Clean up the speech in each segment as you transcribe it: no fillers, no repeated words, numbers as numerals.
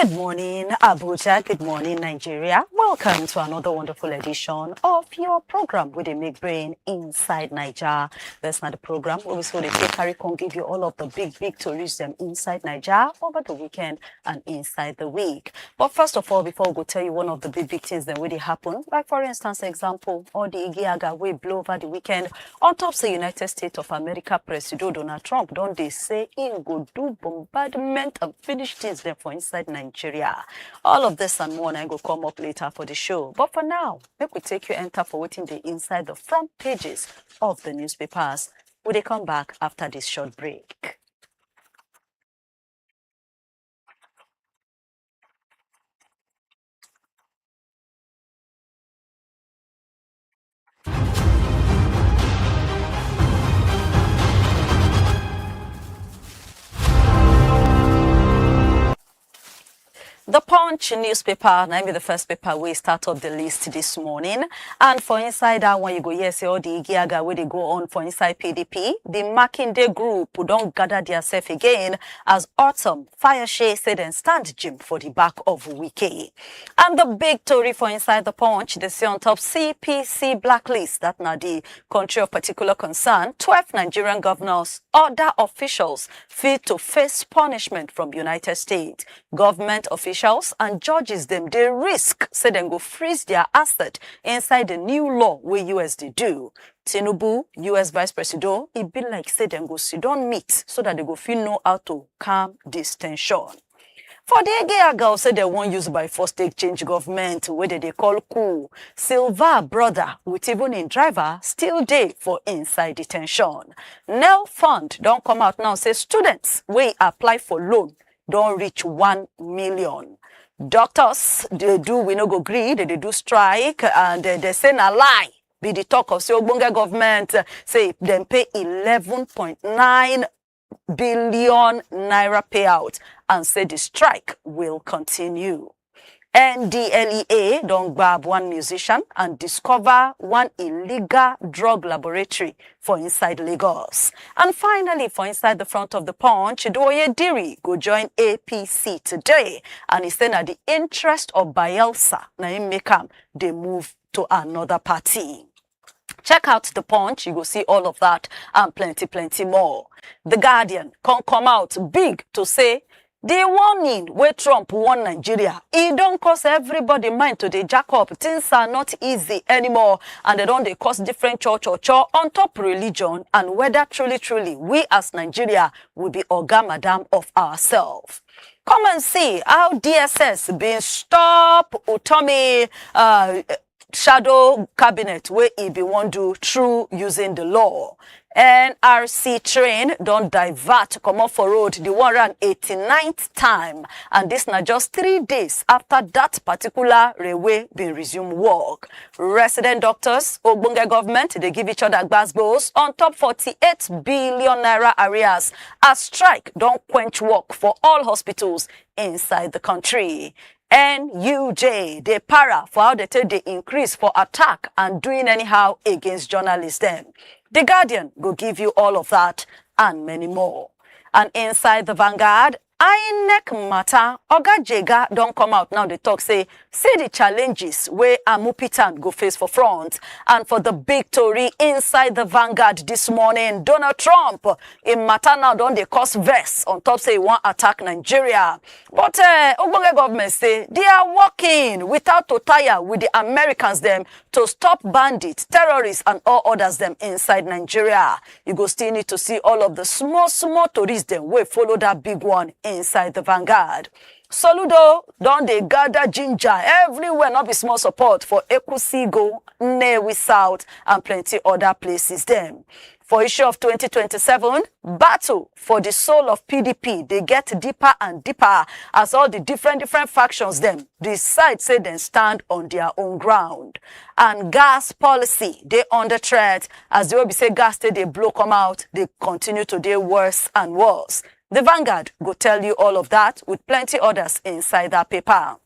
Good morning, Abuja. Good morning, Nigeria. Welcome to another wonderful edition of your program with a big brain Inside Naija. That's not the program where we so they carry can give you all of the big stories them inside Naija over the weekend and inside the week. But first of all, before we go tell you one of the big things that really happen, like for instance, example, all the Igiaga we blow over the weekend on top of the United States of America Presido Donald Trump. Don't they say he go do bombardment and finish things there for inside Nigeria. All of this and more I go come up later for the show. But for now, make we take you enter for waiting the inside the front pages of the newspapers. Will they come back after this short break? The Punch newspaper, now be the first paper we start up the list this morning. And for inside that one, you go, yes, all the Igiaga where they go on for inside PDP. The Makinde group who don't gather themselves again as Autumn Fireshade said and stand gym for the back of Wiki. And the big story for inside the Punch, they say on top CPC blacklist, that now the country of particular concern, 12 Nigerian governors, other officials fit to face punishment from United States. Government officials and judges them, they risk, say them go freeze their asset inside the new law where US they do. Tinubu, US Vice President, it be like say them go sit down meet so that they go feel know how to calm this tension. For the Egeaga, say they won't use by first exchange government, where they call coup. Silva brother, with even in driver, still day for inside detention. Nel Fund don't come out now, say students, we apply for loan, don't reach 1 million. Doctors, they do, we no go agree, they do strike, and they say na lie. Be the talk of say Ogbonge Government, say them pay 11.9 billion naira payout and say the strike will continue. NDLEA don't grab one musician and discover one illegal drug laboratory for inside Lagos. And finally, for inside the front of the Punch, Doye Diri go join APC today. And he said that the interest of Bielsa, na him make him, they move to another party. Check out the Punch, you go see all of that and plenty more. The Guardian can come out big to say, the warning where Trump won Nigeria, it don't cause everybody mind to the jack up. Things are not easy anymore, and they don't they cause different church on top religion, and whether truly we as Nigeria will be organ madam of ourselves. Come and see how DSS been stop Utomi shadow cabinet where it be one do through using the law. NRC train don't divert come off for road the 189th time, and this now just 3 days after that particular railway been resume work. Resident doctors, Ogbonge Government, they give each other gbos on top 48 billion naira areas as strike don't quench work for all hospitals inside the country. NUJ, they para for how they take the increase for attack and doing anyhow against journalists them. The Guardian will give you all of that and many more. And inside the Vanguard, INEC matter, Oga Jega don't come out now. They talk say the challenges where Amupitan go face for front. And for the big story inside the Vanguard this morning, Donald Trump in matter now don't they cause vex on top say he want attack Nigeria. But Ogbonge Government say they are working without to tire with the Americans them to stop bandits, terrorists and all others them inside Nigeria. You go still need to see all of the small tourists them will follow that big one inside the Vanguard. Soludo don they gather ginger everywhere, not be small support for Ekusigo, Nnewi South and plenty other places them. For issue of 2027, battle for the soul of PDP, they get deeper and deeper as all the different factions them decide say they stand on their own ground. And gas policy, they under threat as they will be say gas they blow come out, they continue to do worse and worse. The Vanguard will tell you all of that with plenty others inside that paper.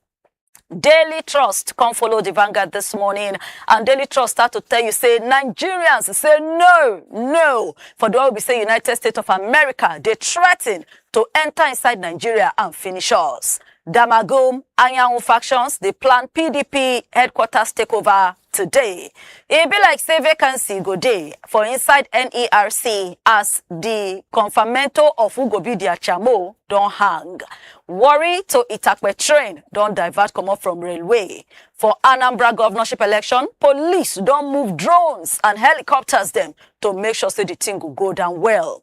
Daily Trust come follow the Vanguard this morning, and Daily Trust start to tell you, say, Nigerians say no. For the one we say United States of America, they threaten to enter inside Nigeria and finish us. Damagum, Anyanwu factions, they plan PDP headquarters takeover today. It be like say vacancy go day for inside NERC as the confirmento of who go be their chamo don't hang. Worry to Itakpe train don't divert come up from railway. For Anambra governorship election, police don't move drones and helicopters them to make sure say the thing will go down well.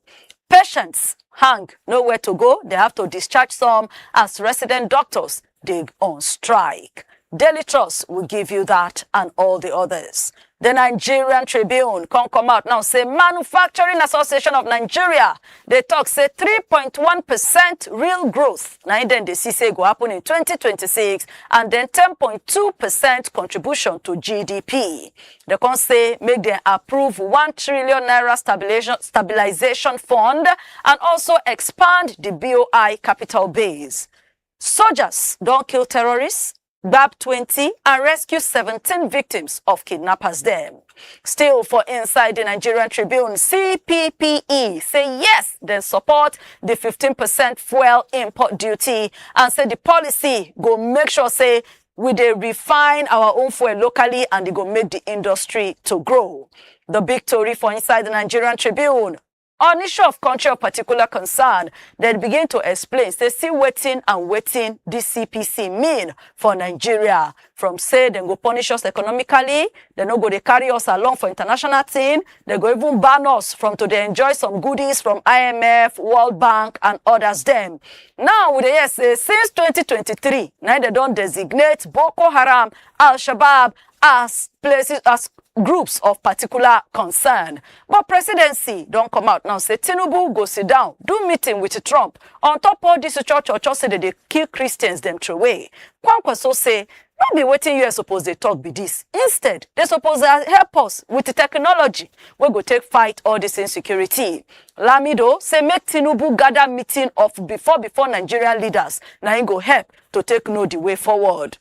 Patients hang nowhere to go. They have to discharge some as resident doctors dig on strike. Daily Trust will give you that and all the others. The Nigerian Tribune come out now say Manufacturing Association of Nigeria. They talk say 3.1% real growth. Now then they see say go happen in 2026 and then 10.2% contribution to GDP. They can say make them approve 1 trillion naira stabilization fund and also expand the BOI capital base. Soldiers don't kill terrorists. Gbab 20 and rescue 17 victims of kidnappers them. Still for inside the Nigerian Tribune, CPPE say yes, they support the 15% fuel import duty and say the policy go make sure say we dey refine our own fuel locally and they go make the industry to grow. The big story for inside the Nigerian Tribune. On issue of country of particular concern, they begin to explain, say, see wetin and wetin this CPC mean for Nigeria. From say, they go punish us economically, they no go they carry us along for international thing, they go even ban us from to they enjoy some goodies from IMF, World Bank, and others them. Now, with the say, since 2023, now they don't designate Boko Haram, Al-Shabaab as places, as groups of particular concern. But presidency don't come out now, say Tinubu go sit down, do meeting with Trump. On top of this church say that they kill Christians them through away. Kwankwaso say, not be waiting you suppose they talk be this. Instead, they suppose help us with the technology. We go take fight all this insecurity. Lamido say make Tinubu gather meeting of before Nigerian leaders. Now he go help to take know the way forward.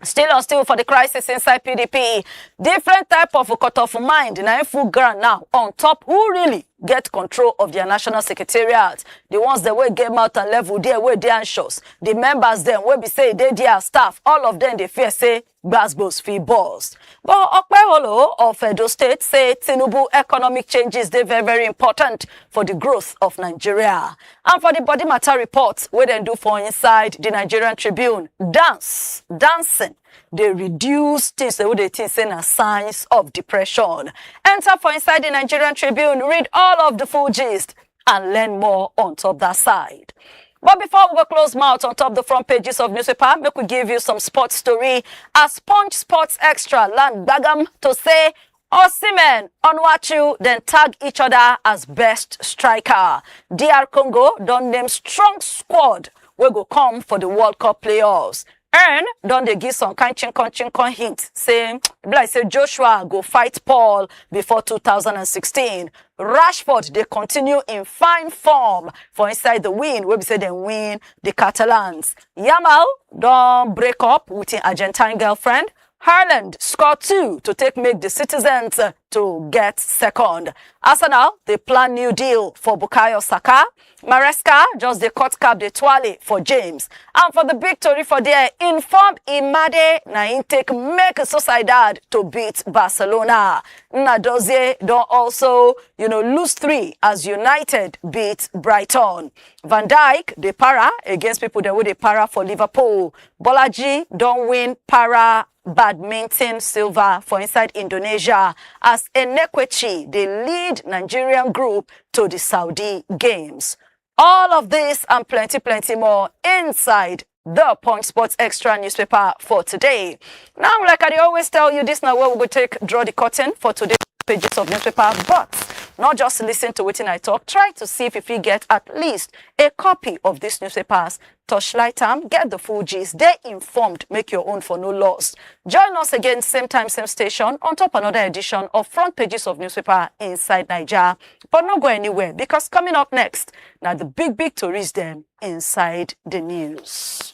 Still for the crisis inside PDP, different type of cut off mind now in full ground now on top who really get control of their national secretariat. The ones that will get out and level there where they anxious. The members them will be say they their staff, all of them they fear say gbos fee boss. But Okpeholo of Edo State say Tinubu economic changes they very important for the growth of Nigeria. And for the body matter reports, where they do for inside the Nigerian Tribune, dancing. They reduce things that they think are signs of depression. Enter for inside the Nigerian Tribune, read all of the full gist and learn more on top that side. But before we go close mouth on top the front pages of newspaper, make we give you some sports story. As Punch Sports Extra land Bagam to say, Osimhen, Onwachu, then tag each other as best striker. DR Congo don't name strong squad will go come for the World Cup playoffs. And don't they give some kind chinkon hint saying, like say Joshua go fight Paul before 2016. Rashford, they continue in fine form for inside the win, where we say they win the Catalans. Yamal don't break up with an Argentine girlfriend. Haaland scored 2 to make the citizens to get second. Arsenal, they plan new deal for Bukayo Saka. Maresca, just the cut cap the twale for James. And for the victory for their informed Imade, na intake make Sociedad to beat Barcelona. Nadozie don't also, lose 3 as United beat Brighton. Van Dijk, they para against people that would they para for Liverpool. Bolaji don't win para badminton silver for inside Indonesia as Enekwechi, they lead Nigerian group to the Saudi Games. All of this and plenty more inside the Punch Sports Extra newspaper for today. Now, like I always tell you, this now where we go draw the curtain for today's pages of newspaper, but not just listen to wetin I talk, try to see if you get at least a copy of these newspapers. Touchlight them, get the full gist, stay informed, make your own for no loss. Join us again, same time, same station, on top another edition of Front Pages of Newspaper Inside Naija. But not go anywhere, because coming up next, now the big stories them inside the news.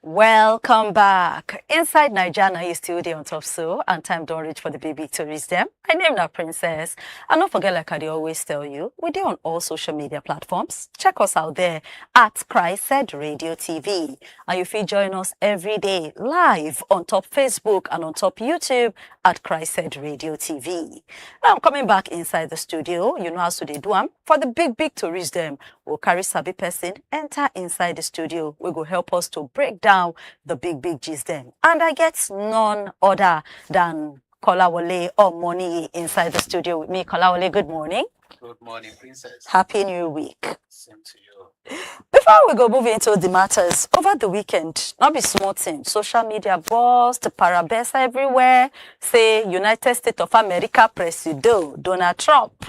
Welcome back. Inside Naija is still there on top so, and time don't reach for the baby to reach them. My name is Princess. And don't forget, like I always tell you, we're there on all social media platforms. Check us out there at CHRICED Radio TV. And you feel join us every day live on top Facebook and on top YouTube at CHRICED Radio TV. Now I'm coming back inside the studio. You know how to do them. For the big to reach them, we'll carry sabi person, enter inside the studio. We will help us to break down the big gist them. And I get none other than Kolawole or Money inside the studio with me. Kolawole, good morning. Good morning, Princess. Happy New Week. Same to you. Before we go move into the matters, over the weekend, not be small thing, social media burst, parabesa everywhere, say United States of America Presido, Donald Trump,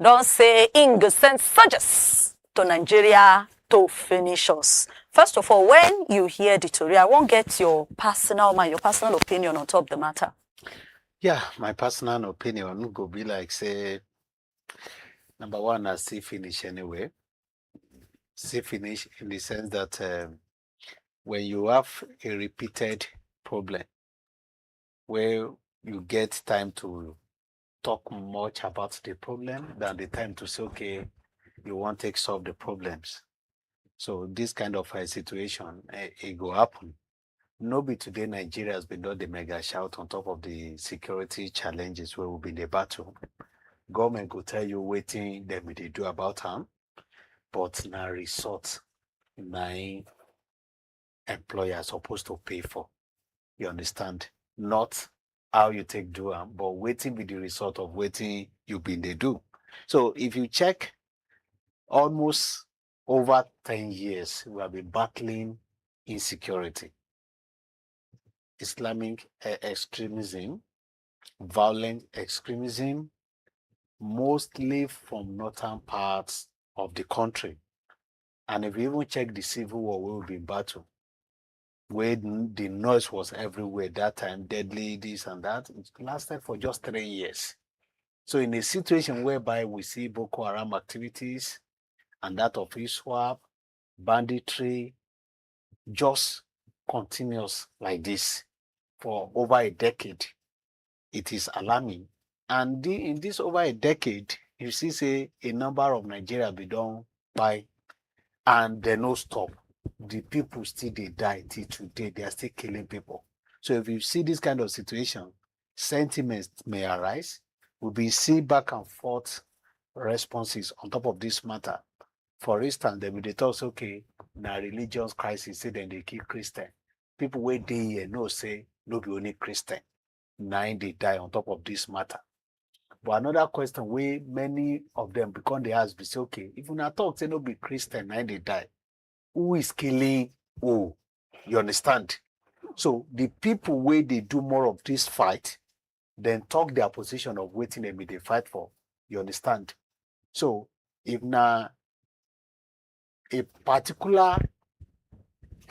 don't say Ing send soldiers to Nigeria to finish us. First of all, when you hear the story, I won't get your personal opinion on top of the matter. Yeah, my personal opinion go be like, say, number one, I see finish anyway. See finish in the sense that when you have a repeated problem, where you get time to talk much about the problem than the time to say, okay, you want to solve the problems. So this kind of a situation, it go happen. Nobody today, Nigeria has been done the mega shout on top of the security challenges where we've been in the battle. Government will tell you waiting them they do about them, but now resort my employer supposed to pay for. You understand? Not how you take do them, but waiting with the result of waiting you been they do. So if you check almost over 10 years, we have been battling insecurity, Islamic extremism, violent extremism, mostly from northern parts of the country. And if you even check the civil war, we will be in battle, where the noise was everywhere that time, deadly, this and that. It lasted for just 3 years. So in a situation whereby we see Boko Haram activities, and that of ISWAP, banditry, just continuous like this for over a decade, it is alarming. And in this over a decade, you see, say, a number of Nigeria be done by, and they no stop. The people still they die till today. They are still killing people. So if you see this kind of situation, sentiments may arise. We'll be see back and forth responses on top of this matter. For instance, they will talk, okay, now religious crisis, say then they kill Christian. People where they here know say no be only Christian. Nine they die on top of this matter. But another question where many of them become they ask, be say, okay, if you not talk say no be Christian, nine they die. Who is killing who? You understand? So the people where they do more of this fight, then talk their position of waiting them they fight for. You understand? So if now a particular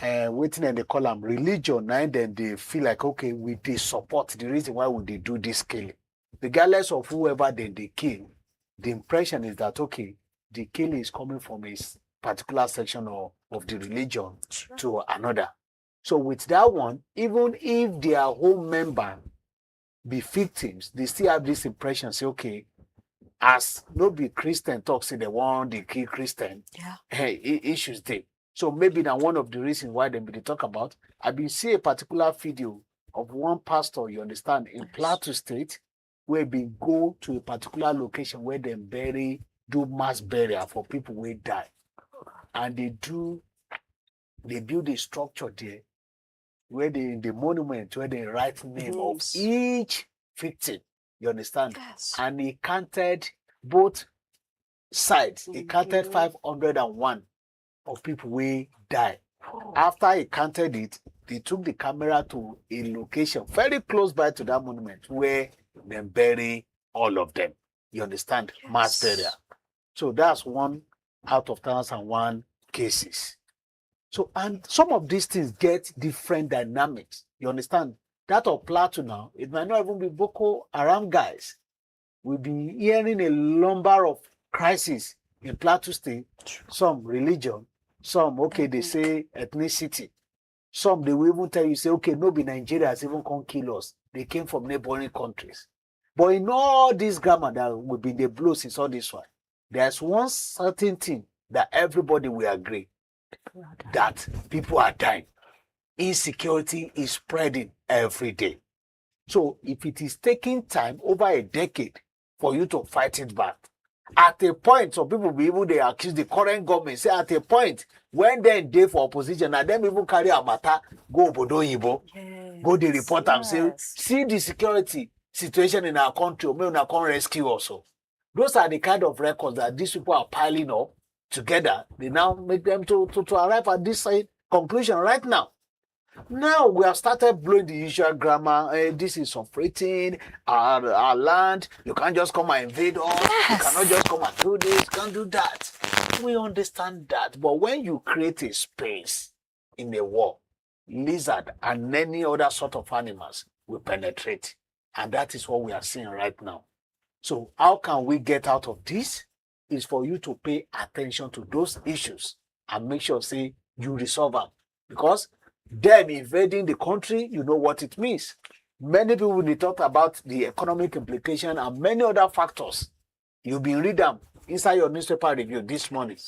waiting and they call them religion, and then they feel like, okay, we they support the reason why would they do this killing. Regardless of whoever then they kill, the impression is that, okay, the killing is coming from a particular section of the religion to another. So with that one, even if their whole member be victims, they still have this impression, say, okay, as no be Christian talk, say they want the kill Christian, hey, issues there. So maybe now one of the reasons why they talk about, I been see a particular video of one pastor, you understand, in Plateau State, where they go to a particular location where they do mass burial for people who die. And they build a structure there where the monument, where they write name of each victim. You understand? Yes. And he counted both sides. He counted 501 of people who died. After he counted it, they took the camera to a location very close by to that monument where they bury all of them. You understand? Yes. Mass burial. So that's one out of 1,001 cases. So, and some of these things get different dynamics. You understand? That of Plateau now, it might not even be Boko Haram guys. We'll be hearing a number of crises in Plateau State, some religion, some, okay, they say ethnicity. Some, they will even tell you, say, okay, no be Nigeria has even come kill us. They came from neighboring countries. But in all this grammar that we've been the blow since all this one, there's one certain thing that everybody will agree, that people are dying. Insecurity is spreading every day. So if it is taking time over a decade for you to fight it back, at a point, some people be even they accuse the current government, say at a point when they for opposition, and them even carry a matter, go Obodo Yibo, go the report and say, see the security situation in our country, may not come rescue also. Those are the kind of records that these people are piling up together. They now make them to arrive at this conclusion right now. Now we have started blowing the usual grammar. This is operating our land. You can't just come and invade us. You cannot just come and do this. You can't do that. We understand that. But when you create a space in a war, lizard and any other sort of animals will penetrate. And that is what we are seeing right now. So how can we get out of this? Is for you to pay attention to those issues and make sure, say, you resolve them. Because them invading the country, you know what it means. Many people will talk about the economic implication and many other factors. You'll be reading them inside your newspaper review this morning.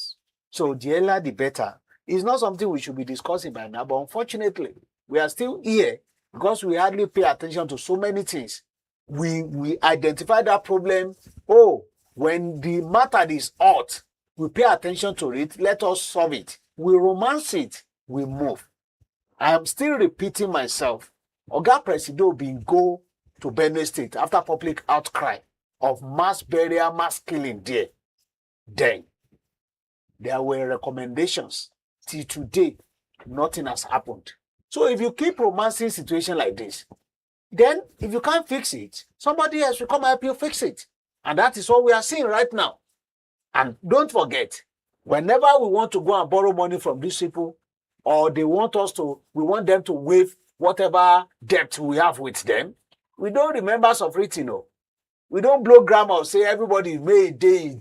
So the earlier the better. It's not something we should be discussing by now, but unfortunately, we are still here because we hardly pay attention to so many things. We identify that problem. Oh, when the matter is hot, we pay attention to it. Let us solve it. We romance it. We move. I am still repeating myself. Oga Presido been go to Benue State after public outcry of mass burial, mass killing there. Then there were recommendations. Till today, nothing has happened. So if you keep romancing situation like this, then if you can't fix it, somebody else will come help you fix it. And that is what we are seeing right now. And don't forget, whenever we want to go and borrow money from these people, or they want us to, we want them to waive whatever debt we have with them, we don't remember suffering, no. We don't blow grammar, say everybody may day.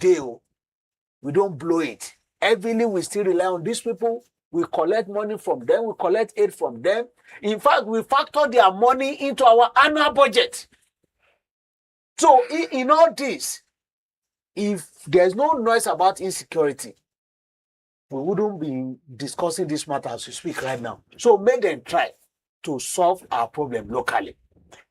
We don't blow it. Heavily, we still rely on these people. We collect money from them. We collect aid from them. In fact, we factor their money into our annual budget. So in all this, if there's no noise about insecurity, we wouldn't be discussing this matter as we speak right now. So make them try to solve our problem locally.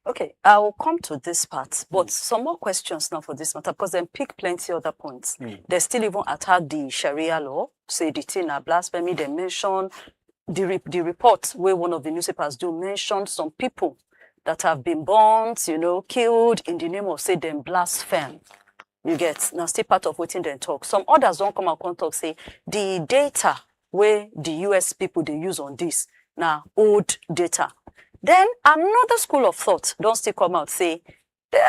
Okay, I will come to this part, but some more questions now for this matter, because then pick plenty other points. They still even attack the Sharia law, say the thing are blasphemy. They mention the report where one of the newspapers do mention some people that have been burned, killed in the name of, say, them blaspheme. You get, now still part of wetin dem talk. Some others don't come out and talk, say, the data where the US people, they use on this, now old data. Then another school of thought don't still come out, say, the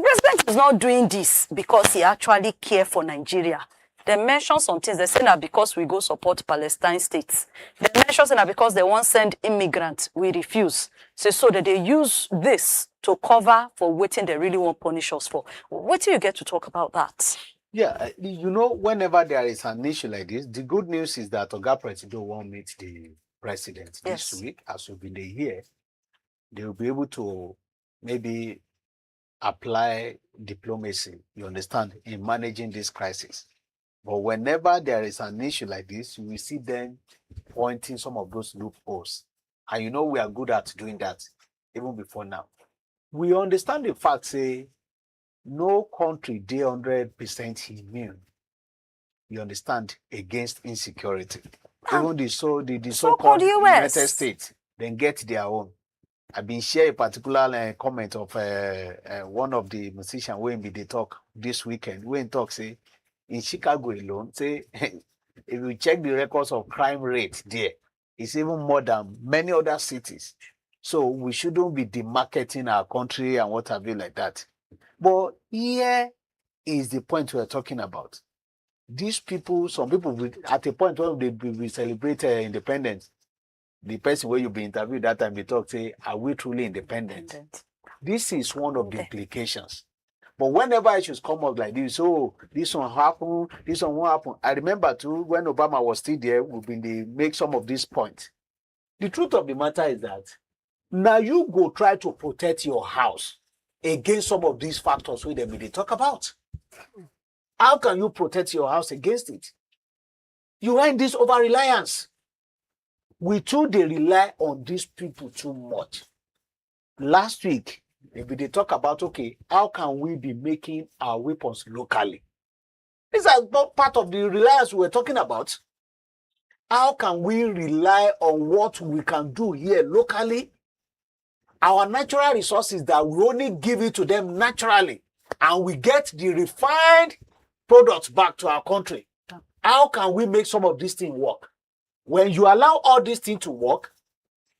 president is not doing this because he actually care for Nigeria. They mention some things. They say that because we go support Palestine states. They mention that because they won't send immigrants, we refuse. So that they use this to cover for wetin they really want punish us for. What do you get to talk about that? Yeah, whenever there is an issue like this, the good news is that Oga Presido won't meet the president this week. As we've been here, they will be able to maybe apply diplomacy, you understand, in managing this crisis. But whenever there is an issue like this, you will see them pointing some of those loopholes. And we are good at doing that, even before now. We understand the fact, say, no country they 100% immune, you understand, against insecurity. Even the so-called United States, then get their own. I've been sharing a particular comment of one of the musicians when they talk this weekend. When talk, say, in Chicago alone, say, if you check the records of crime rate there, it's even more than many other cities. So we shouldn't be demarketing our country and what have you like that. But here is the point we're talking about. These people, some people, at a point when we celebrate independence, the person where you be interviewed that time, they talk, say, are we truly independent? This is one of the implications. But whenever issues come up like this, this one happen, this one won't happen. I remember too, when Obama was still there, we've been make some of these points. The truth of the matter is that now you go try to protect your house against some of these factors we they talk about. How can you protect your house against it? You are in this over-reliance. We too, they rely on these people too much. Last week, maybe they talk about, okay, how can we be making our weapons locally? These are not part of the reliance we're talking about. How can we rely on what we can do here locally? Our natural resources that we only give it to them naturally, and we get the refined products back to our country. How can we make some of these things work? When you allow all these things to work,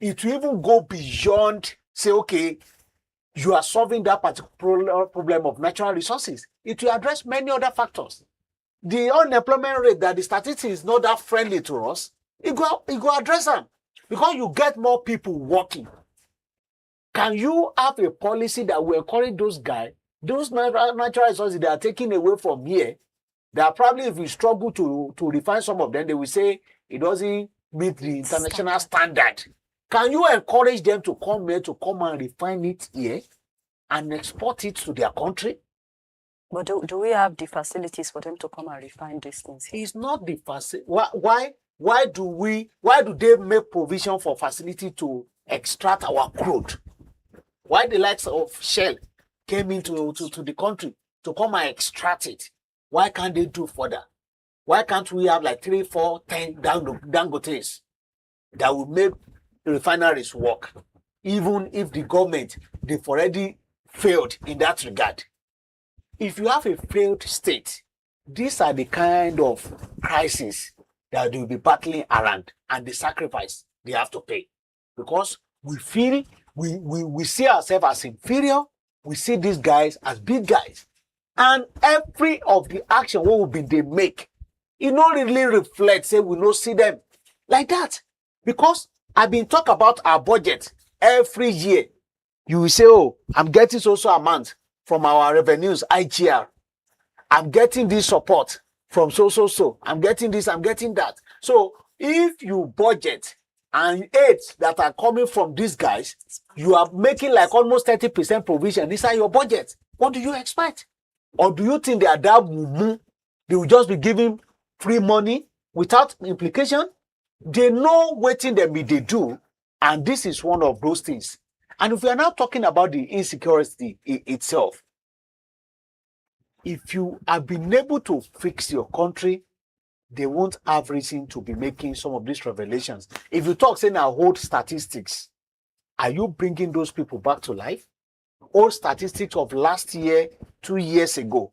it will even go beyond, say, okay, you are solving that particular problem of natural resources. It will address many other factors. The unemployment rate that the statistics is not that friendly to us, it go address them because you get more people working. Can you have a policy that will encourage those guys, those natural resources that are taken away from here, that probably if we struggle to refine some of them, they will say it doesn't meet the international standard. Can you encourage them to come here, to come and refine it here and export it to their country? But do we have the facilities for them to come and refine these things here? It's not the facility. Why do they make provision for facility to extract our crude? Why the likes of Shell came into the country to come and extract it? Why can't they do further? Why can't we have like 3, 4, 10 Dangotes that will make refineries work? Even if the government, they've already failed in that regard. If you have a failed state, these are the kind of crises that they will be battling around, and the sacrifice they have to pay. Because we feel, we see ourselves as inferior, we see these guys as big guys. And every of the action what will be they make, it not really reflects, say we not see them like that. Because I've been talking about our budget every year. You will say, oh, I'm getting so amount from our revenues, IGR. I'm getting this support from so. I'm getting this, I'm getting that. So if you budget and aids that are coming from these guys, you are making like almost 30% provision inside your budget. What do you expect? Or do you think they are that mumu? They will just be giving free money without implication? They know what they do, and this is one of those things. And if we are now talking about the insecurity itself, if you have been able to fix your country, they won't have reason to be making some of these revelations. If you talk, say now, old statistics, are you bringing those people back to life? Old statistics of last year, 2 years ago,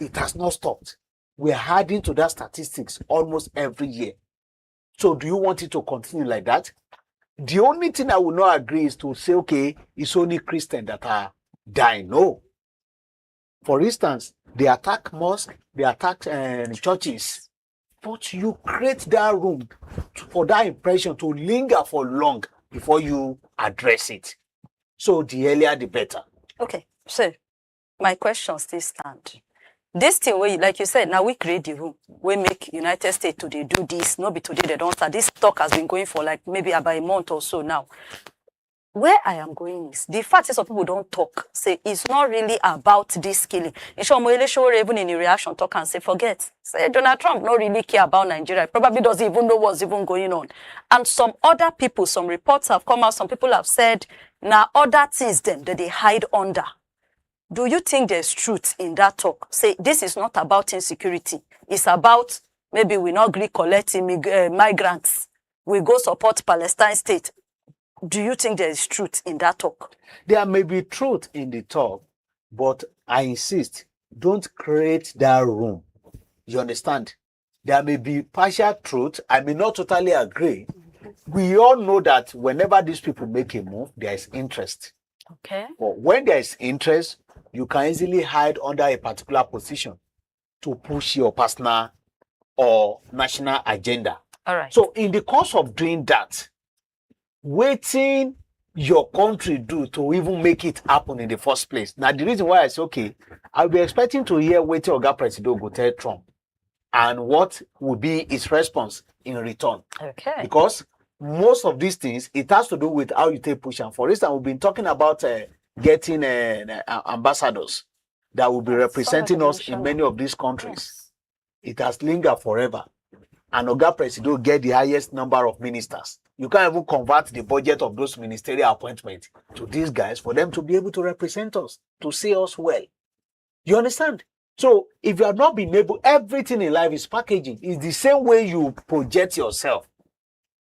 it has not stopped. We're adding to that statistics almost every year. So do you want it to continue like that? The only thing I will not agree is to say, okay, it's only Christians that are dying. No. For instance, they attack mosques, they attack churches, but you create that room for that impression to linger for long before you address it. So the earlier, the better. Okay, so my question still stand. This thing where, like you said, now we create the room. We make United States today do this. No be today they don't start. This talk has been going for like maybe about a month or so now. Where I am going is, the fact is some people don't talk. Say, it's not really about this killing. Even in the reaction, talk and say, forget. Say, Donald Trump not really care about Nigeria. Probably doesn't even know what's even going on. And some other people, some reports have come out, some people have said, now other things them that they hide under. Do you think there's truth in that talk? Say, this is not about insecurity. It's about, maybe we not agree collecting migrants. We go support Palestine state. Do you think there is truth in that talk? There may be truth in the talk, but I insist, don't create that room. You understand? There may be partial truth. I may not totally agree. We all know that whenever these people make a move, there is interest. Okay. But when there is interest, you can easily hide under a particular position to push your personal or national agenda. All right. So in the course of doing that, wetin your country do to even make it happen in the first place? Now, the reason why I say, okay, I'll be expecting to hear wetin Oga Presido go tell Trump and what would be his response in return. Okay. Because most of these things, it has to do with how you take push. And for instance, we've been talking about getting ambassadors that will be representing us in many of these countries. It has lingered forever. And Oga Presido get the highest number of ministers. You can't even convert the budget of those ministerial appointments to these guys for them to be able to represent us, to see us well. You understand? So if you have not been able, everything in life is packaging. It's the same way you project yourself.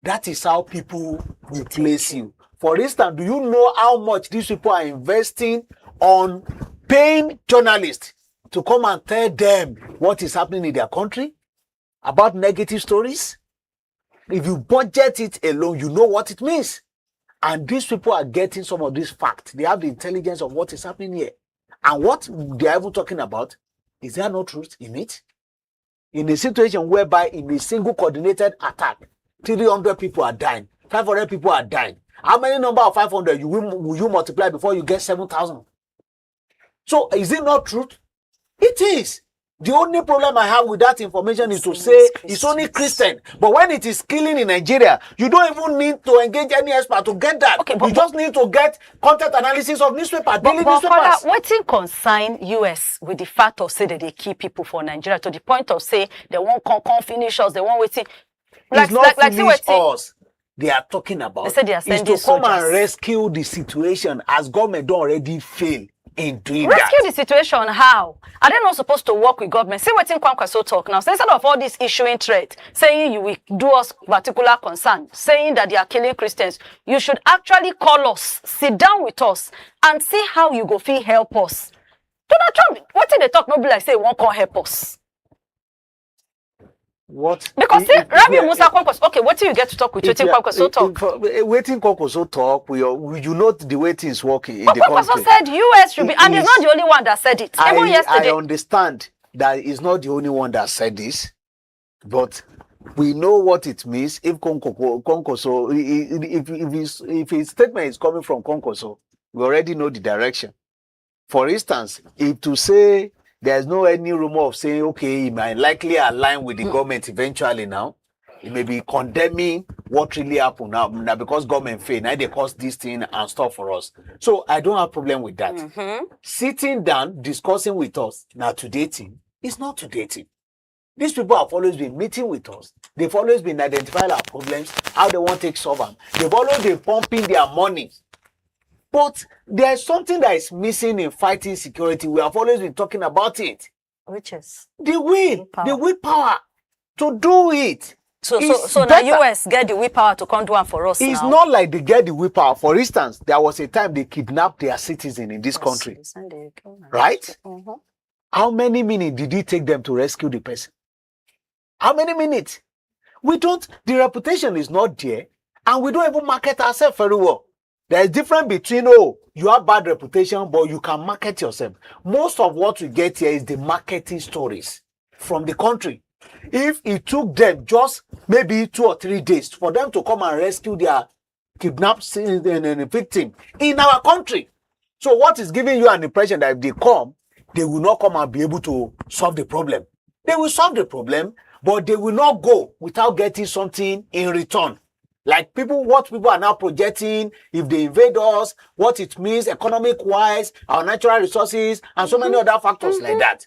That is how people will place you. For instance, do you know how much these people are investing on paying journalists to come and tell them what is happening in their country? About negative stories? If you budget it alone, you know what it means. And these people are getting some of these facts. They have the intelligence of what is happening here. And what they are even talking about, is there no truth in it? In a situation whereby in a single coordinated attack, 300 people are dying, 500 people are dying. How many number of 500 will you multiply before you get 7,000? So is it not truth? It is. The only problem I have with that information is to say it's only Christian. But when it is killing in Nigeria, you don't even need to engage any expert to get that. Okay, you just need to get content analysis of newspaper, daily newspapers. What consign US with the fact of say that they keep people for Nigeria to the point of say they won't come finish us, they won't waiting. It's not finish us. They are talking about they said they are is to come and rescue the situation as government don't already fail in doing rescue the situation. How are they not supposed to work with government? See what Kwankwaso talk now. So instead of all this issuing threat, saying you will do us particular concern, saying that they are killing Christians, you should actually call us, sit down with us, and see how you go feel help us. Donald Trump, what did they talk? Nobody like say won't call help us. What? Because Rabbi Musa Kwankwaso, okay, what do you get to talk with Wetin Kwankwaso talk? Wetin Kwankwaso talk, you know the way things work in the country. Kwankwaso said US should be, and he's not the only one that said it. Even yesterday. I understand that he's not the only one that said this, but we know what it means if Kwankwaso, if his statement is coming from Kwankwaso, we already know the direction. For instance, if to say there's no any rumor of saying, okay, he might likely align with the government eventually now. He may be condemning what really happened now because government failed. Now they cause this thing and stuff for us. So I don't have problem with that. Sitting down, discussing with us, now today thing, it's not today thing. These people have always been meeting with us. They've always been identifying our problems, how they want to take solve them. They've always been pumping their money. But there's something that is missing in fighting security. We have always been talking about it. Which is? The willpower to do it. So the US get the willpower to come do it for us. It's not like they get the willpower. For instance, there was a time they kidnapped their citizens in this country. Right? How many minutes did it take them to rescue the person? How many minutes? The reputation is not there, and we don't even market ourselves very well. There's difference between, you have bad reputation, but you can market yourself. Most of what we get here is the marketing stories from the country. If it took them just maybe 2 or 3 days for them to come and rescue their kidnapped victim in our country. So what is giving you an impression that if they come, they will not come and be able to solve the problem? They will solve the problem, but they will not go without getting something in return. Like what people are now projecting, if they invade us, what it means economic-wise, our natural resources, and so many other factors like that.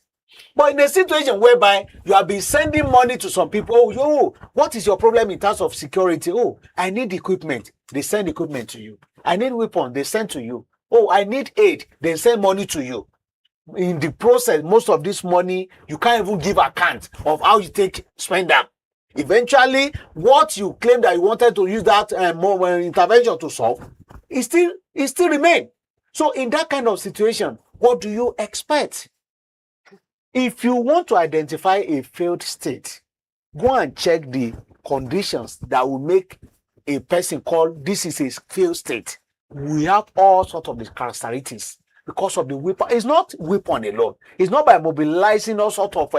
But in a situation whereby you have been sending money to some people, what is your problem in terms of security? I need equipment. They send equipment to you. I need weapons. They send to you. I need aid. They send money to you. In the process, most of this money, you can't even give account of how you spend them. Eventually, what you claim that you wanted to use that intervention to solve, it still remain. So in that kind of situation, what do you expect? If you want to identify a failed state, go and check the conditions that will make a person call this is a failed state. We have all sorts of these characteristics because of the weapon. It's not weapon alone. It's not by mobilizing all sorts of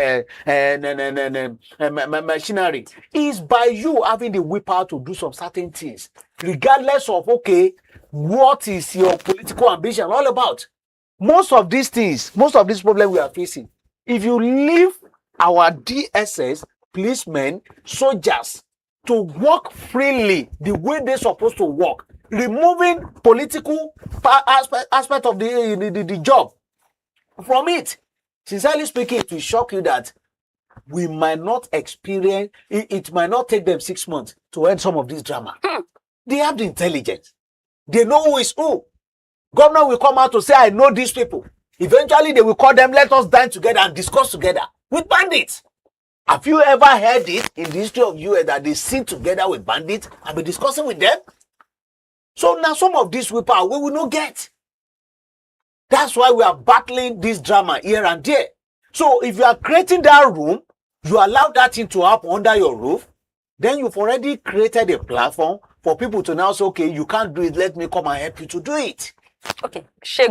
machinery. It's by you having the willpower to do some certain things, regardless of what is your political ambition all about. Most of these problems we are facing, if you leave our DSS, policemen, soldiers to work freely the way they're supposed to work, removing political aspect of the job from it. Sincerely speaking, it will shock you that we might not experience, it might not take them 6 months to end some of this drama. They have the intelligence. They know who is who. Governor will come out to say, I know these people. Eventually, they will call them, let us dine together and discuss together with bandits. Have you ever heard it in the history of US that they sit together with bandits and be discussing with them? So now some of these people we will not get. That's why we are battling this drama here and there. So if you are creating that room, you allow that thing to happen under your roof, then you've already created a platform for people to now say, okay, you can't do it, let me come and help you to do it. Okay, Sheikh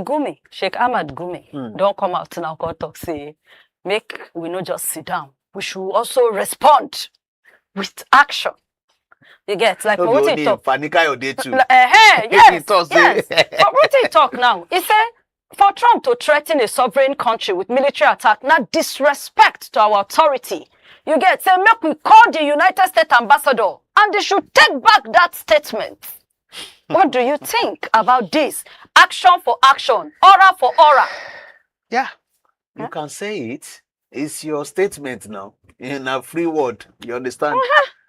Ahmad Gumi, don't come out now, go talk, say, make we not just sit down. We should also respond with action. You get, like, No, what the he only talk? Panika your day too. Yes, Talk, yes. But what he talk now? He said, for Trump to threaten a sovereign country with military attack, not disrespect to our authority. You get, say, make we call the United States ambassador, and they should take back that statement. What do you think about this? Action for action, aura for aura. Yeah, you can say it. It's your statement now in a free word. You understand?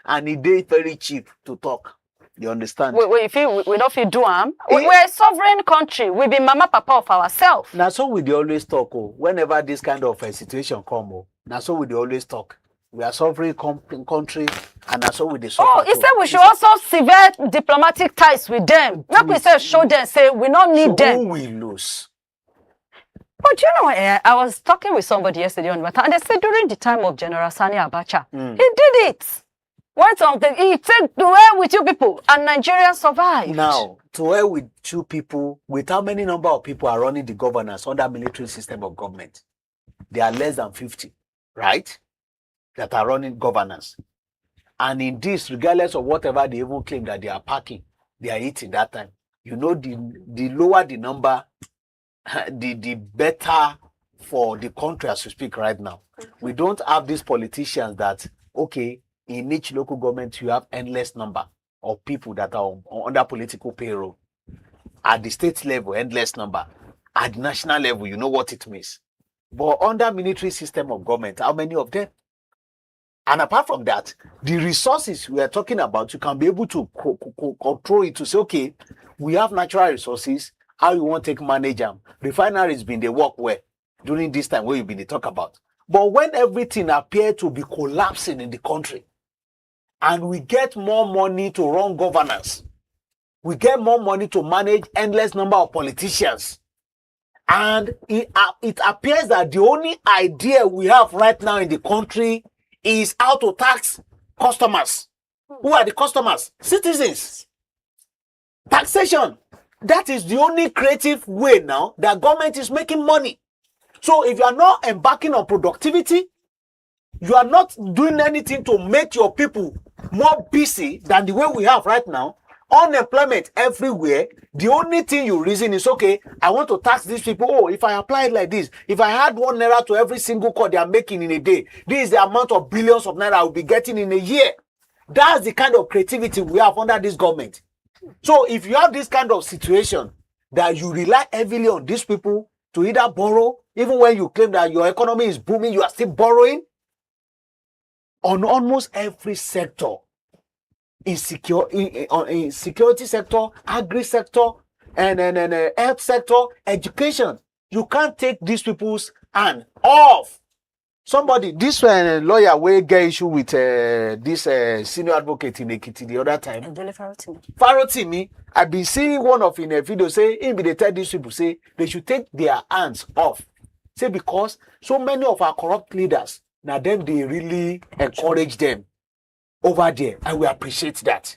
And it is very cheap to talk. You understand? We don't feel do am. We're a sovereign country. We be mama papa of ourselves. Now so we dey always talk. Oh, whenever this kind of situation come, oh, now so we dey always talk. We are sovereign country, and that's what we dey. Oh, he said we should also sever diplomatic ties with them. Not we say show them, say we don't need them. Who will lose? But you know, I was talking with somebody yesterday on matter, and they said during the time of General Sani Abacha, he did it. Went something, he said to hell with you people, and Nigerians survived. Now, to hell with two people, with how many number of people are running the governance under military system of government? They are less than 50, right? That are running governance. And in this, regardless of whatever they even claim that they are packing, they are eating that time. You know, the lower the number, the better for the country as we speak right now. We don't have these politicians that, okay, in each local government, you have endless number of people that are under political payroll. At the state level, endless number. At the national level, you know what it means. But under military system of government, how many of them? And apart from that, the resources we are talking about, you can be able to control it to say, okay, we have natural resources, how you want to take manage them. Refineries been they work well during this time where you've been they talk about. But when everything appeared to be collapsing in the country, and we get more money to run governance, we get more money to manage endless number of politicians, and it appears that the only idea we have right now in the country is how to tax customers. Who are the customers? Citizens. Taxation. That is the only creative way now that government is making money. So if you are not embarking on productivity, you are not doing anything to make your people more busy than the way we have right now. Unemployment everywhere. The only thing you reason is, okay, I want to tax these people. Oh, if I apply it like this, if I had $1 to every single call they are making in a day, this is the amount of billions of naira I will be getting in a year. That's the kind of creativity we have under this government. So if you have this kind of situation that you rely heavily on these people to either borrow, even when you claim that your economy is booming, you are still borrowing on almost every sector. In security sector, agri sector, and health sector, education. You can't take these people's hand off. Somebody, this lawyer will get issue with this senior advocate in Ekiti the other time. Farotimi. I've been seeing one of in a video say, they tell these people, say they should take their hands off. Say because so many of our corrupt leaders, now them they really encourage them over there, and we appreciate that.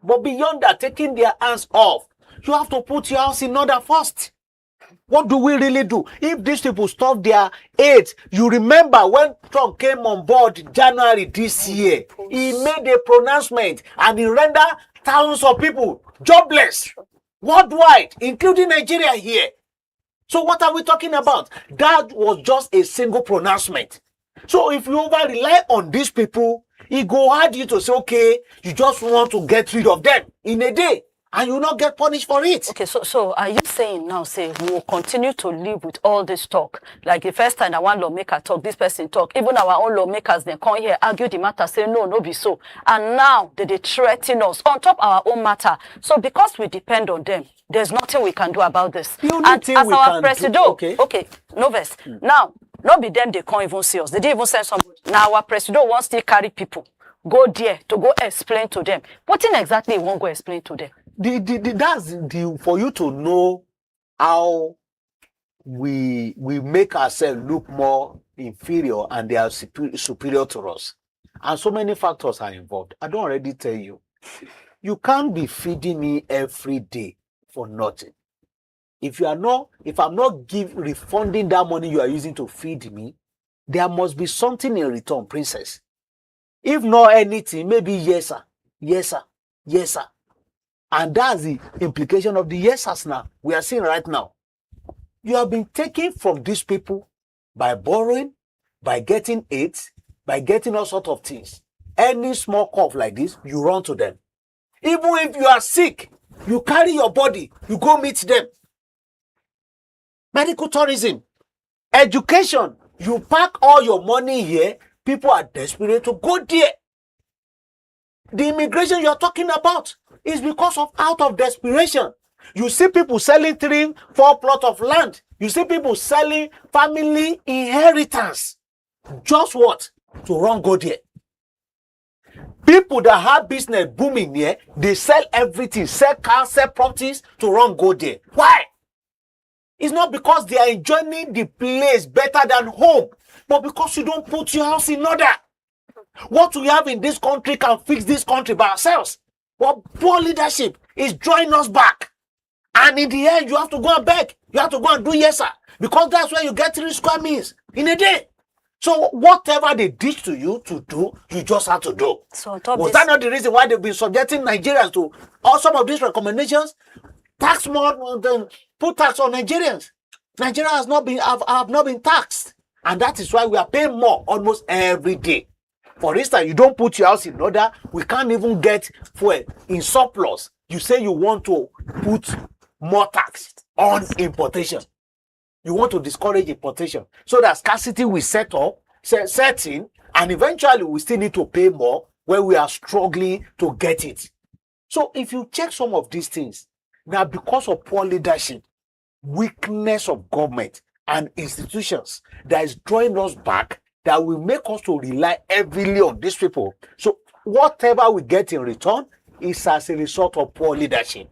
But beyond that, taking their hands off, you have to put your house in order first. What do we really do? If these people stop their aid, you remember when Trump came on board January this year, he made a pronouncement and he rendered thousands of people jobless worldwide, including Nigeria here. So what are we talking about? That was just a single pronouncement. So if you over rely on these people, it go hard you to say, okay, you just want to get rid of them in a day, and you will not get punished for it. Okay, so are you saying now, say, we will continue to live with all this talk? Like the first time that one lawmaker talk, this person talk, even our own lawmakers, they come here, argue the matter, say, no, no be so. And now they threaten us on top our own matter. So because we depend on them, there's nothing we can do about this. The only thing as we our can Presido, do, okay, no verse. Now, not be them, they can't even see us. They didn't even send somebody. Now our Presido wants to carry people. Go there to go explain to them. What in exactly you won't go explain to them? That's the for you to know how we make ourselves look more inferior and they are superior to us. And so many factors are involved. I don't already tell you. You can't be feeding me every day for nothing. If I'm not refunding that money you are using to feed me, there must be something in return, princess. If not anything, maybe yes, sir. Yes, sir. Yes, sir. And that's the implication of the yes, sir now. We are seeing right now. You have been taken from these people by borrowing, by getting aids, by getting all sorts of things. Any small cough like this, you run to them. Even if you are sick, you carry your body, you go meet them. Medical tourism, education, you pack all your money here, people are desperate to go there. The immigration you're talking about is because of out of desperation. You see people selling 3-4 plots of land. You see people selling family inheritance. Just what? To run go there. People that have business booming here, they sell everything, sell cars, sell properties to run go there. Why? It's not because they are enjoying the place better than home, but because you don't put your house in order. What we have in this country can fix this country by ourselves. But poor leadership is drawing us back. And in the end, you have to go and beg. You have to go and do yes, sir. Because that's where you get 3 square meals in a day. So whatever they did to you to do, you just have to do. So was that not the reason why they've been subjecting Nigerians to all some of these recommendations? Tax more than put tax on Nigerians. Nigeria has not been have not been taxed. And that is why we are paying more almost every day. For instance, you don't put your house in order, we can't even get fuel in surplus. You say you want to put more tax on importation. You want to discourage importation so that scarcity will set in, and eventually we still need to pay more when we are struggling to get it. So if you check some of these things, now because of poor leadership, weakness of government and institutions that is drawing us back, that will make us to rely heavily on these people. So whatever we get in return is as a result of poor leadership.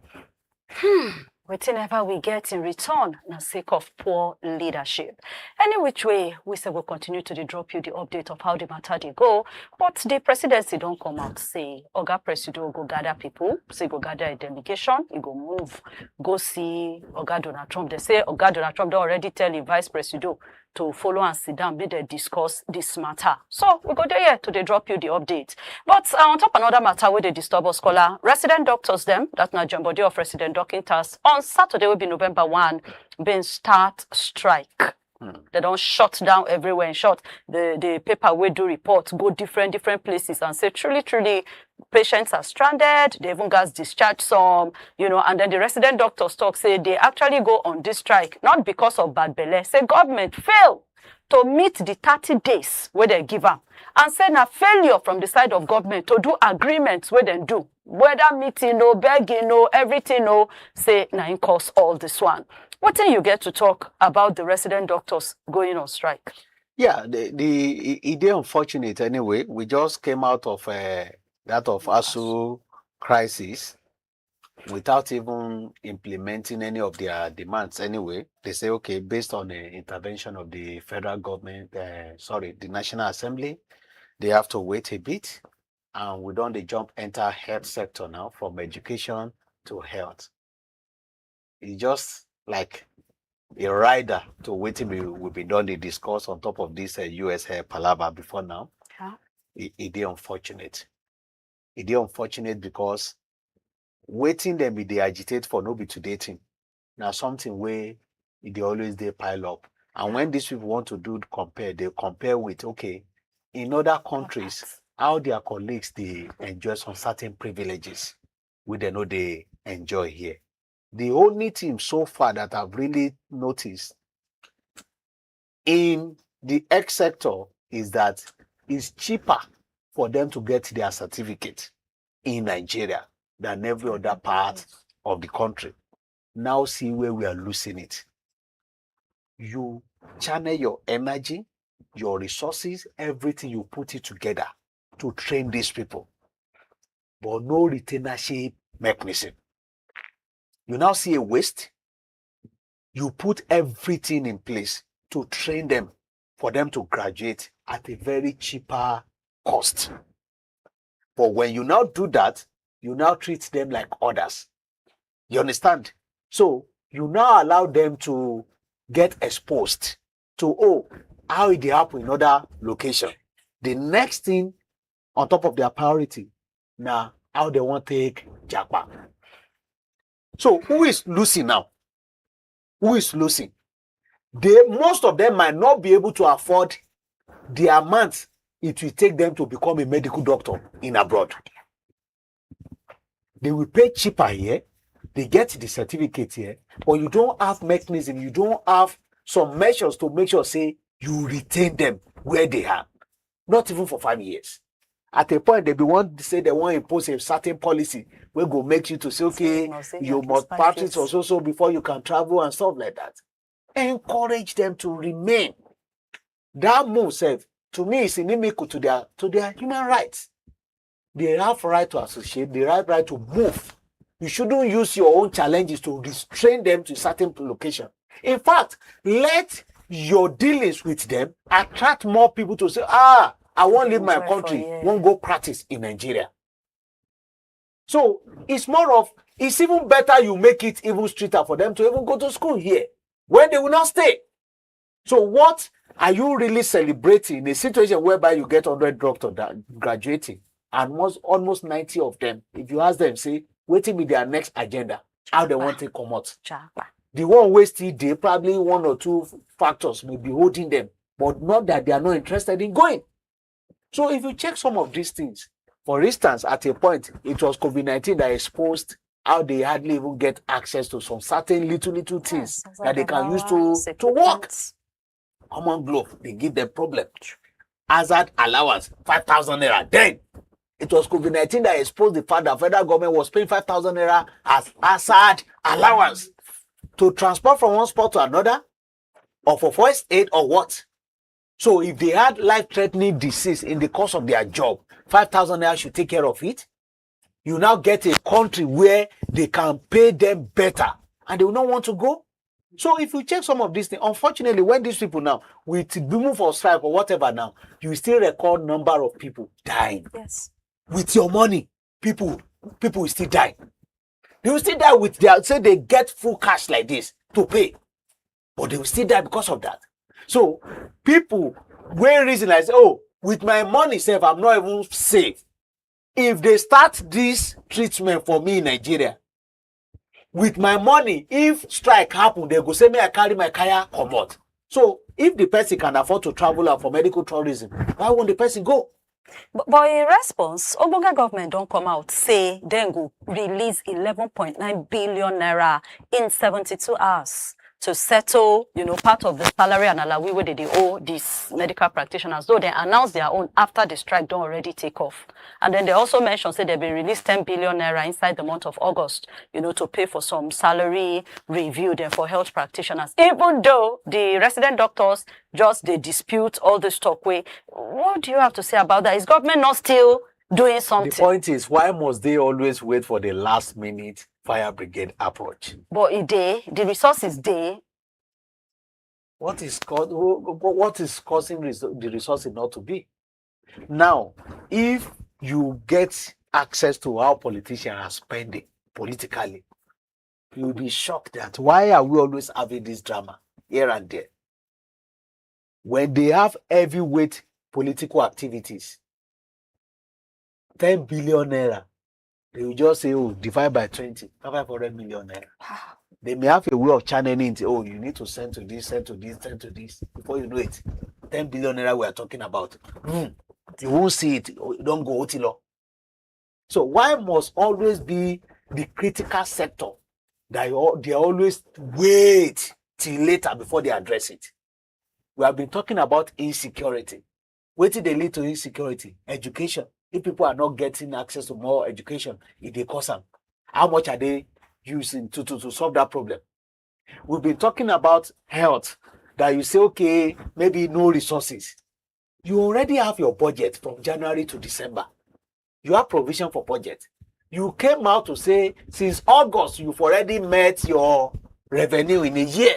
Whatever we get in return, na sake of poor leadership. Any which way, we say we'll continue to drop you the update of how the matter they go. But the presidency don't come out say, Oga Presido go gather people, say go gather a delegation, he go move, go see Oga Donald Trump. They say Oga Donald Trump don't already tell the vice presido to follow and sit down, make they discuss this matter. So we go there to drop you the update. But on top another matter where they disturb us, scholar, resident doctors them, that's not John body of resident doctors, on Saturday will be November 1, been start strike. They don't shut down everywhere. In short, the paper will do report, go different places and say truly patients are stranded. They even got discharged some, and then the resident doctors talk, say they actually go on this strike, not because of bad belly. Say government failed to meet the 30 days where they give up. And say na failure from the side of government to do agreements where they do. Whether meeting, no begging, no everything, no, say na in cause all this one. What do you get to talk about the resident doctors going on strike? Yeah, it is unfortunate anyway. We just came out of that of ASU crisis without even implementing any of their demands anyway. They say, okay, based on the intervention of the federal government, the National Assembly, they have to wait a bit. And we don't jump enter health sector now, from education to health. It's just like a rider to waiting will be done the discourse on top of this US palaver before now. Yeah. It is unfortunate. It is unfortunate because waiting them be they agitate for no be to dating. Now something where they always they pile up. And when these people want to do compare, they compare with, okay, in other countries, how their colleagues they enjoy some certain privileges we they know they enjoy here. The only thing so far that I've really noticed in the X sector is that it's cheaper for them to get their certificate in Nigeria than every other part of the country. Now see where we are losing it. You channel your energy, your resources, everything, you put it together to train these people. But no retainership mechanism. You now see a waste. You put everything in place to train them for them to graduate at a very cheaper cost. But when you now do that, you now treat them like others. You understand? So you now allow them to get exposed to, how it happen in other location. The next thing on top of their priority, now how they want to take Japan. So who is losing now? Who is losing? Most of them might not be able to afford the amount it will take them to become a medical doctor in abroad. They will pay cheaper here. They get the certificate here, but you don't have mechanism. You don't have some measures to make sure, say, you retain them where they are. Not even for 5 years. At a point, they want to say they want to impose a certain policy where go make you to say, okay, you must practice or so before you can travel and stuff like that. Encourage them to remain. That move, to me, is inimical to their human rights. They have right to associate, they have right to move. You shouldn't use your own challenges to restrain them to a certain location. In fact, let your dealings with them attract more people to say, I won't leave my country, won't go practice in Nigeria. So it's even better you make it even stricter for them to even go to school here, when they will not stay. So what are you really celebrating in a situation whereby you get 100 doctors graduating, and almost 90 of them, if you ask them, say, waiting with their next agenda, how they want to come out. The one wasted day, probably 1 or 2 factors may be holding them, but not that they are not interested in going. So if you check some of these things, for instance, at a point, it was COVID-19 that exposed how they hardly even get access to some certain little things that they can use to work. Common glove, they give them problem. Hazard allowance, 5,000 naira. Then it was COVID-19 that exposed the fact that federal government was paying 5,000 naira as hazard allowance to transport from one spot to another, or for first aid, or what. So if they had life-threatening disease in the course of their job, 5,000 naira should take care of it. You now get a country where they can pay them better, and they will not want to go. So if you check some of these things, unfortunately, when these people now, with the move for strike or whatever now, you still record number of people dying. Yes. With your money, people will still die. They will still die with say they get full cash like this to pay, but they will still die because of that. So people, when reason like, with my money safe, I'm not even safe. If they start this treatment for me in Nigeria, with my money, if strike happen, they go say me I carry my kaya come out. So if the person can afford to travel out for medical tourism, why won't the person go? But in response, Ogbonge government don't come out, say then go release 11.9 billion naira in 72 hours to settle, part of the salary and alawi where they owe these medical practitioners, though they announced their own after the strike don't already take off. And then they also mentioned, say, they'll be released 10 billion naira inside the month of August, to pay for some salary review then for health practitioners. Even though the resident doctors they dispute all this talk way. What do you have to say about that? Is government not still doing something? The point is, why must they always wait for the last minute fire brigade approach? But the resources what is causing the resources not to be? Now, if you get access to how politicians are spending politically, you'll be shocked that why are we always having this drama here and there? When they have heavyweight political activities, 10 billion naira, they will just say, divide by 20, 500 million naira. They may have a way of channeling it. You need to send to this, send to this, send to this. Before you know it, 10 billion naira we are talking about. You won't see it. You don't go Otilo. So why must always be the critical sector that they always wait till later before they address it? We have been talking about insecurity. What did they lead to insecurity? Education. If people are not getting access to more education, if they cause them, how much are they using to solve that problem? We've been talking about health, that you say, okay, maybe no resources. You already have your budget from January to December. You have provision for budget. You came out to say, since August, you've already met your revenue in a year.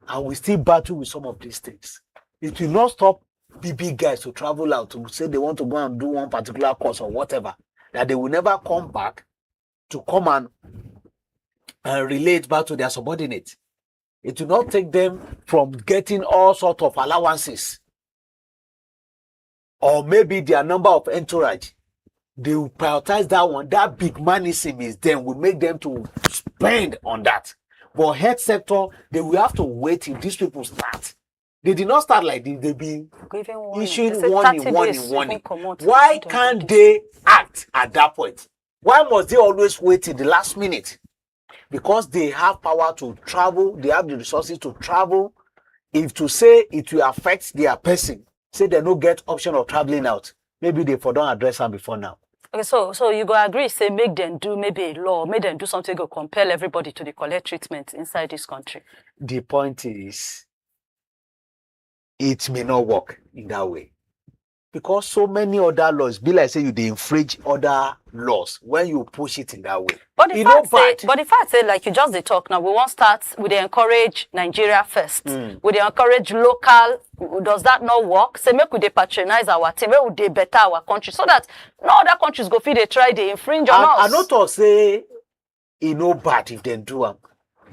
And we still battle with some of these things. It will not stop big guys to travel out to say they want to go and do one particular course or whatever, that they will never come back to come and relate back to their subordinates. It will not take them from getting all sorts of allowances, or maybe their number of entourage. They will prioritize that one. That big manism is them, will make them to spend on that. But health sector, they will have to wait till these people start. They did not start like this. They've been issuing warning. Why can't they act at that point? Why must they always wait till the last minute? Because they have power to travel. They have the resources to travel. If to say it will affect their person, say they don't get option of traveling out, maybe they for don't address them before now. Okay, so you go agree, say make them do maybe a law, make them do something to compel everybody to the collect treatment inside this country. The point is, it may not work in that way. Because so many other laws, be like say you they infringe other laws when you push it in that way. But the fact say, like you just they talk now, we won't start with the encourage Nigeria first. We they encourage local. Does that not work? Say make we they patronize our team, make we they better our country, so that no other countries go feel they try they infringe on us. I not to say it no bad if they do them.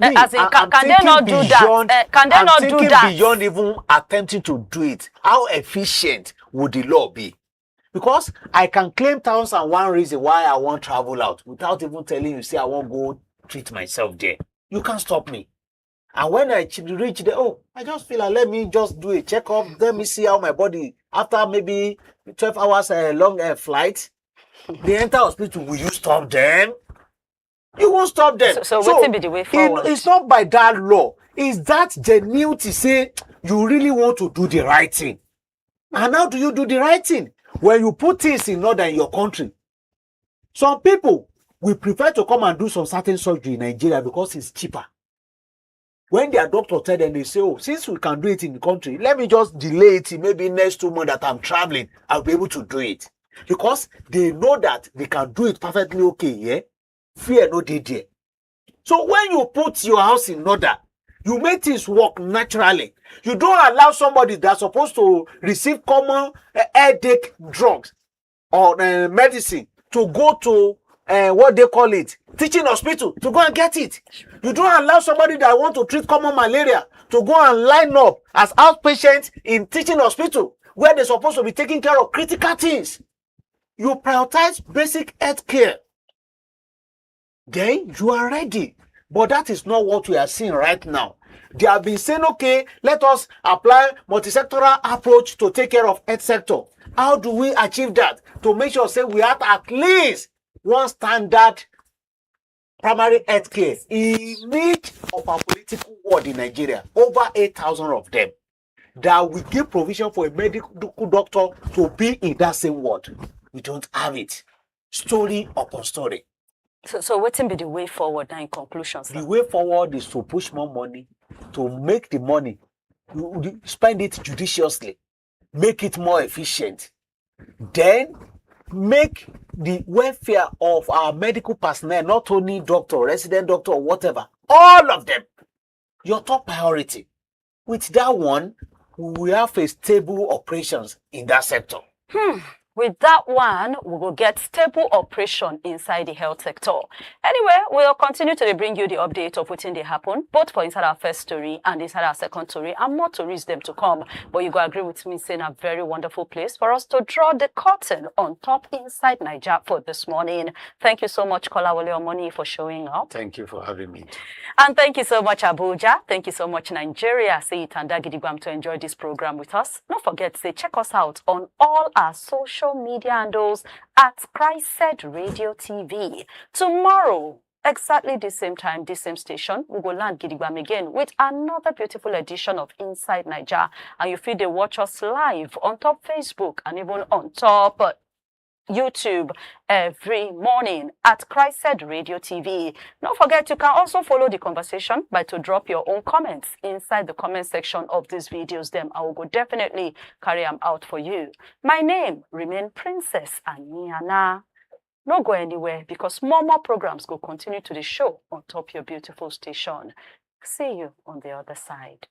As in, can they not do that? Can they not do that? Beyond even attempting to do it, how efficient would the law be? Because I can claim 1,001 reasons why I won't travel out without even telling you, say I won't go treat myself there. You can't stop me. And when I reach there, oh, I just feel like, let me just do a checkup. Let me see how my body, after maybe 12 hours long flight, they enter hospital. Will you stop them? You won't stop them. So what be the way forward? It's not by that law. It's that genuinity, say you really want to do the right thing. And how do you do the right thing? When you put things in order in your country. Some people will prefer to come and do some certain surgery in Nigeria because it's cheaper. When their doctor tell them, they say, oh, since we can do it in the country, let me just delay it till maybe next 2 months that I'm traveling, I'll be able to do it. Because they know that they can do it perfectly okay, yeah? Fear no dey there. So when you put your house in order, you make things work naturally. You don't allow somebody that's supposed to receive common headache drugs or medicine to go to what they call it, teaching hospital, to go and get it. You don't allow somebody that want to treat common malaria to go and line up as outpatient in teaching hospital where they're supposed to be taking care of critical things. You prioritize basic health care. Then you are ready. But that is not what we are seeing right now. They have been saying, okay, let us apply multi-sectoral approach to take care of health sector. How do we achieve that? To make sure, say, we have at least one standard primary health care in each of our political ward in Nigeria, over 8,000 of them, that we give provision for a medical doctor to be in that same ward. We don't have it. Story upon story. So what be the way forward now in conclusion, sir? The way forward is to push more money, to make the money, spend it judiciously, make it more efficient. Then make the welfare of our medical personnel, not only doctor, resident doctor, or whatever, all of them, your top priority. With that one, we will have a stable operations in that sector. With that one, we will get stable operation inside the health sector. Anyway, we'll continue to bring you the update of wetin dey happen, both for inside our first story and inside our second story, and more stories them to come. But you go agree with me saying a very wonderful place for us to draw the curtain on top Inside Naija for this morning. Thank you so much, Kolawole Omoni, for showing up. Thank you for having me. And thank you so much, Abuja. Thank you so much, Nigeria. Say it and Gidigwam to enjoy this program with us. Don't forget to check us out on all our social media handles at CHRICED Radio TV. Tomorrow, exactly the same time, the same station, we will land Gidigwam again with another beautiful edition of Inside Naija. And you feel they watch us live on top Facebook and even on top YouTube every morning at CHRICED Radio TV. Don't forget, you can also follow the conversation by to drop your own comments inside the comment section of these videos. Them I will go definitely carry them out for you. My name remain Princess Aniana. No go anywhere because more programs go continue to the show on top your beautiful station. See you on the other side.